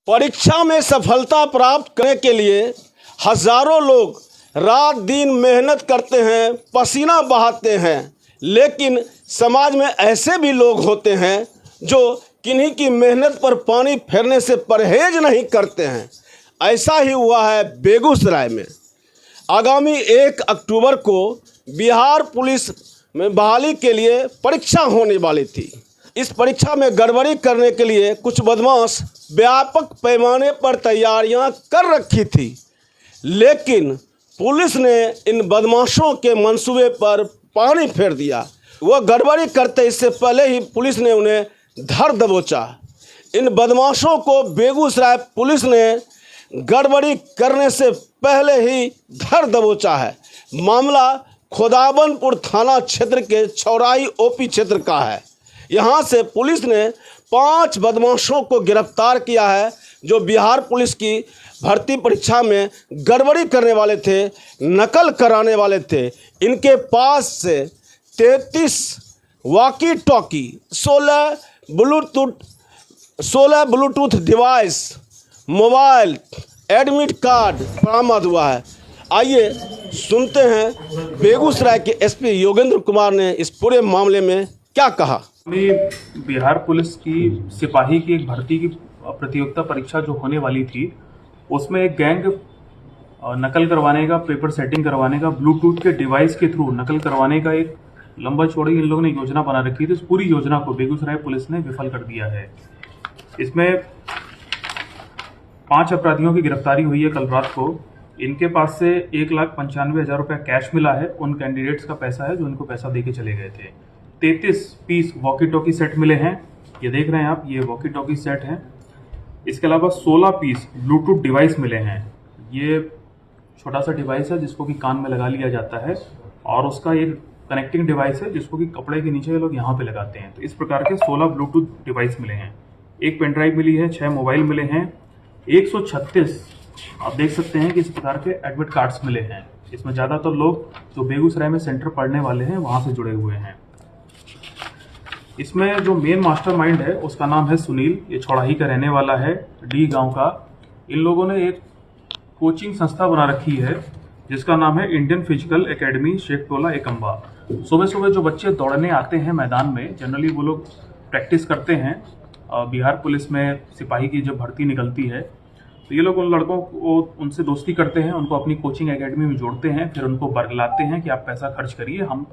परीक्षा में सफलता प्राप्त करने के लिए हजारों लोग रात दिन मेहनत करते हैं, पसीना बहाते हैं, लेकिन समाज में ऐसे भी लोग होते हैं जो किन्हीं की मेहनत पर पानी फेरने से परहेज नहीं करते हैं। ऐसा ही हुआ है बेगूसराय में। आगामी 1 अक्टूबर को बिहार पुलिस में बहाली के लिए परीक्षा होने वाली थी। इस परीक्षा में गड़बड़ी करने के लिए कुछ बदमाश व्यापक पैमाने पर तैयारियां कर रखी थी, लेकिन पुलिस ने इन बदमाशों के मंसूबे पर पानी फेर दिया। वह गड़बड़ी करते इससे पहले ही पुलिस ने उन्हें धर दबोचा। इन बदमाशों को बेगूसराय पुलिस ने गड़बड़ी करने से पहले ही धर दबोचा है। मामला खुदाबंदपुर थाना क्षेत्र के चौराही ओपी क्षेत्र का है। यहाँ से पुलिस ने 5 बदमाशों को गिरफ्तार किया है जो बिहार पुलिस की भर्ती परीक्षा में गड़बड़ी करने वाले थे, नकल कराने वाले थे। इनके पास से 33 walkie talkie, 16 Bluetooth device, mobile, admit card बरामद हुआ है। आइए सुनते हैं बेगूसराय के एसपी योगेंद्र कुमार ने इस पूरे मामले में क्या कहा। बिहार पुलिस की सिपाही की एक भर्ती की प्रतियोगिता परीक्षा जो होने वाली थी, उसमें एक गैंग नकल करवाने का, पेपर सेटिंग करवाने का, ब्लूटूथ के डिवाइस के थ्रू नकल करवाने का एक लंबा चौड़ी इन लोगों ने योजना बना रखी थी। इस पूरी योजना को बेगूसराय पुलिस ने विफल कर दिया है। इसमें 5 अपराधियों की गिरफ्तारी हुई है कल रात को। इनके पास से 1,95,000 रुपया कैश मिला है। उन कैंडिडेट्स का पैसा है जो इनको पैसा दे के चले गए थे। 33 पीस वॉकी टॉकी सेट मिले हैं, ये देख रहे हैं आप, ये वॉकी टॉकी सेट हैं। इसके अलावा 16 पीस ब्लूटूथ डिवाइस मिले हैं। ये छोटा सा डिवाइस है जिसको कि कान में लगा लिया जाता है, और उसका एक कनेक्टिंग डिवाइस है जिसको कि कपड़े के नीचे लोग यहाँ पे लगाते हैं। तो इस प्रकार के 16 ब्लूटूथ डिवाइस मिले हैं। एक पेन ड्राइव मिली है, 6 मोबाइल मिले हैं, 136 आप देख सकते हैं कि इस प्रकार के एडमिट कार्ड्स मिले हैं। इसमें ज़्यादातर लोग जो बेगूसराय में सेंटर पढ़ने वाले हैं वहाँ से जुड़े हुए हैं। इसमें जो मेन मास्टरमाइंड है उसका नाम है सुनील। ये चौराही का रहने वाला है, डी गांव का। इन लोगों ने एक कोचिंग संस्था बना रखी है जिसका नाम है इंडियन फिजिकल एकेडमी शेखटोला एकम्बा। सुबह सुबह जो बच्चे दौड़ने आते हैं मैदान में, जनरली वो लोग प्रैक्टिस करते हैं। बिहार पुलिस में सिपाही की जब भर्ती निकलती है तो ये लोग उन लड़कों को उनसे दोस्ती करते हैं, उनको अपनी कोचिंग एकेडमी में जोड़ते हैं, फिर उनको बरगलाते हैं कि आप पैसा खर्च करिए, हम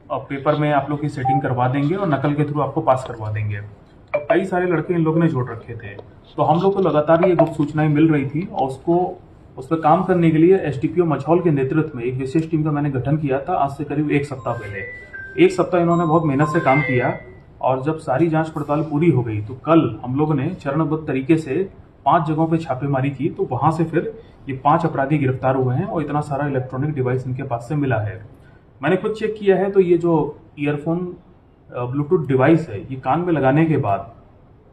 पेपर में आप लोग की सेटिंग करवा देंगे और नकल के थ्रू आपको पास करवा देंगे। तो कई सारे लड़के इन लोगों ने जोड़ रखे थे। तो हम लोग को लगातार ये गुप्त सूचनाएं मिल रही थी और उस पर काम करने के लिए एसडीपीओ मझौल के नेतृत्व में एक विशेष टीम का मैंने गठन किया था आज से करीब 1 सप्ताह पहले। 1 सप्ताह इन्होंने बहुत मेहनत से काम किया, और जब सारी जांच पड़ताल पूरी हो गई तो कल हम लोगों ने चरणबद्ध तरीके से 5 जगहों पे छापेमारी की। तो वहां से फिर ये 5 अपराधी गिरफ्तार हुए हैं और इतना सारा इलेक्ट्रॉनिक डिवाइस इनके पास से मिला है। मैंने खुद चेक किया है तो ये जो ईयरफोन ब्लूटूथ डिवाइस है, ये कान में लगाने के बाद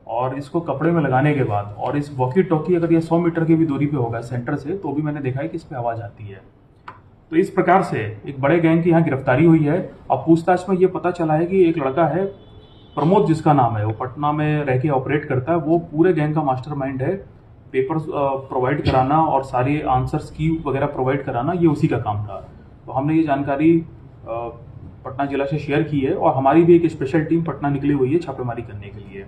और इसको कपड़े में लगाने के बाद, और इस वॉकी टॉकी अगर ये 100 मीटर की भी दूरी पे होगा सेंटर से, तो भी मैंने देखा है कि इस पर आवाज़ आती है। तो इस प्रकार से एक बड़े गैंग की यहाँ गिरफ्तारी हुई है। अब पूछताछ में ये पता चला है कि एक लड़का है प्रमोद जिसका नाम है, वो पटना में रह के ऑपरेट करता है। वो पूरे गैंग का मास्टरमाइंड है। पेपर्स प्रोवाइड कराना और सारे आंसर्स की वगैरह प्रोवाइड कराना, ये उसी का काम था। तो हमने ये जानकारी पटना जिला से शेयर की है और हमारी भी एक स्पेशल टीम पटना निकली हुई है छापेमारी करने के लिए।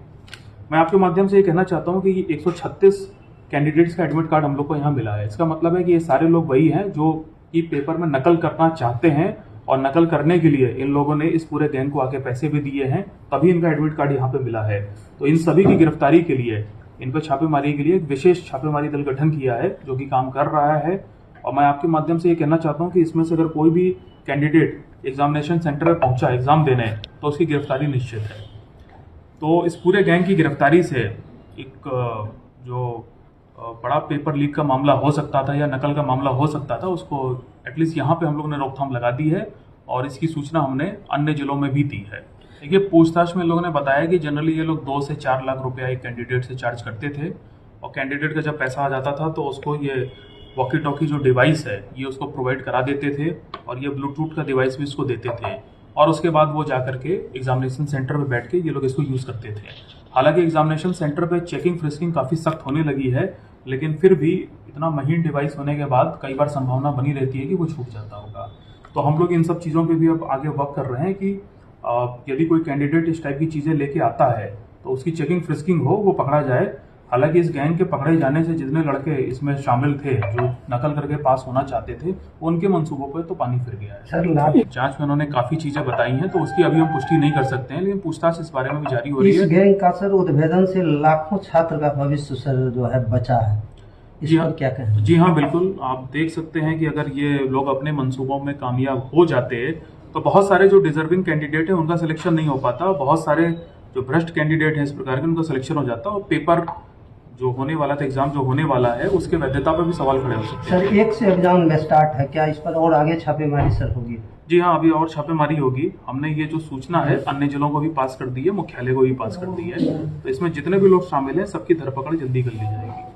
मैं आपके माध्यम से ये कहना चाहता हूँ कि ये 136 कैंडिडेट्स का एडमिट कार्ड हम लोग को यहाँ मिला है। इसका मतलब है कि ये सारे लोग वही हैं जो कि पेपर में नकल करना चाहते हैं, और नकल करने के लिए इन लोगों ने इस पूरे गैंग को आके पैसे भी दिए हैं, तभी इनका एडमिट कार्ड यहाँ पे मिला है। तो इन सभी की गिरफ्तारी के लिए, इन पर छापेमारी के लिए एक विशेष छापेमारी दल गठन किया है जो कि काम कर रहा है। और मैं आपके माध्यम से ये कहना चाहता हूँ कि इसमें से अगर कोई भी कैंडिडेट एग्जामिनेशन सेंटर में पहुंचा एग्जाम देने, तो उसकी गिरफ्तारी निश्चित है। तो इस पूरे गैंग की गिरफ्तारी से एक जो बड़ा पेपर लीक का मामला हो सकता था या नकल का मामला हो सकता था, उसको एटलीस्ट यहाँ पे हम लोगों ने रोकथाम लगा दी है, और इसकी सूचना हमने अन्य जिलों में भी दी है। देखिए, पूछताछ में लोगों ने बताया कि जनरली ये लोग 2 से 4 लाख रुपया एक कैंडिडेट से चार्ज करते थे, और कैंडिडेट का जब पैसा आ जाता था तो उसको ये वॉकी टॉकी जो डिवाइस है ये उसको प्रोवाइड करा देते थे, और ये ब्लूटूथ का डिवाइस भी उसको देते थे, और उसके बाद वो जा करके एग्जामिनेशन सेंटर में बैठ के ये लोग इसको यूज़ करते थे। हालांकि एग्जामिनेशन सेंटर पे चेकिंग फ्रिस्किंग काफ़ी सख्त होने लगी है, लेकिन फिर भी इतना महीन डिवाइस होने के बाद कई बार संभावना बनी रहती है कि वो छूट जाता होगा। तो हम लोग इन सब चीज़ों पे भी अब आगे वर्क कर रहे हैं कि यदि कोई कैंडिडेट इस टाइप की चीज़ें लेके आता है तो उसकी चेकिंग फ्रिस्किंग हो, वो पकड़ा जाए। हालांकि इस गैंग के पकड़े जाने से जितने लड़के इसमें शामिल थे जो नकल करके पास होना चाहते थे, उनके मंसूबों पर तो पानी फिर गया है। सर जांच में उन्होंने काफ़ी चीज़ें बताई हैं, तो उसकी अभी हम पुष्टि नहीं कर सकते हैं, लेकिन पूछताछ इस बारे में भी जारी हो रही इस है। गैंग का सर उद्भेदन से लाखों छात्र का भविष्य सर जो है बचा है, इस जी पर हाँ, क्या कहें? जी हाँ, बिल्कुल। आप देख सकते हैं कि अगर ये लोग अपने मंसूबों में कामयाब हो जाते तो बहुत सारे जो डिजर्विंग कैंडिडेट है उनका सिलेक्शन नहीं हो पाता, बहुत सारे जो भ्रष्ट कैंडिडेट हैं इस प्रकार के उनका सिलेक्शन हो जाता और पेपर जो होने वाला था, एग्जाम जो होने वाला है, उसके वैधता पर भी सवाल खड़े हो सकते हैं। सर 1 से एग्जाम में स्टार्ट है, क्या इस पर और आगे छापेमारी सर होगी? जी हाँ, अभी और छापेमारी होगी। हमने ये जो सूचना है अन्य जिलों को भी पास कर दी है, मुख्यालय को भी पास कर दी है, तो इसमें जितने भी लोग शामिल हैं सबकी धरपकड़ जल्दी कर ली जाएगी।